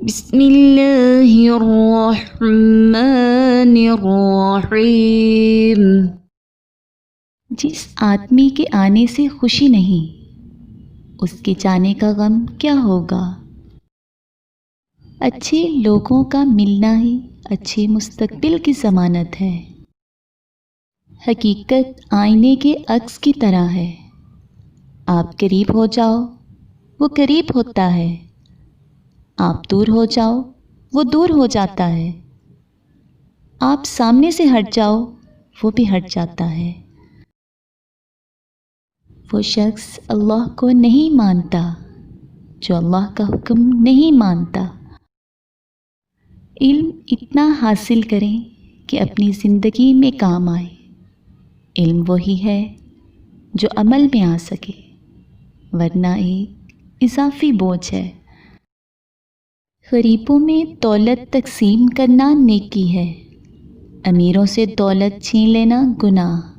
بسم اللہ الرحمن الرحیم۔ جس آدمی کے آنے سے خوشی نہیں، اس کے جانے کا غم کیا ہوگا؟ اچھے لوگوں کا ملنا ہی اچھے مستقبل کی ضمانت ہے۔ حقیقت آئینے کے عکس کی طرح ہے، آپ قریب ہو جاؤ وہ قریب ہوتا ہے، آپ دور ہو جاؤ وہ دور ہو جاتا ہے، آپ سامنے سے ہٹ جاؤ وہ بھی ہٹ جاتا ہے۔ وہ شخص اللہ کو نہیں مانتا جو اللہ کا حکم نہیں مانتا۔ علم اتنا حاصل کریں کہ اپنی زندگی میں کام آئے۔ علم وہی ہے جو عمل میں آ سکے، ورنہ ایک اضافی بوجھ ہے۔ غریبوں میں دولت تقسیم کرنا نیکی ہے، امیروں سے دولت چھین لینا گناہ۔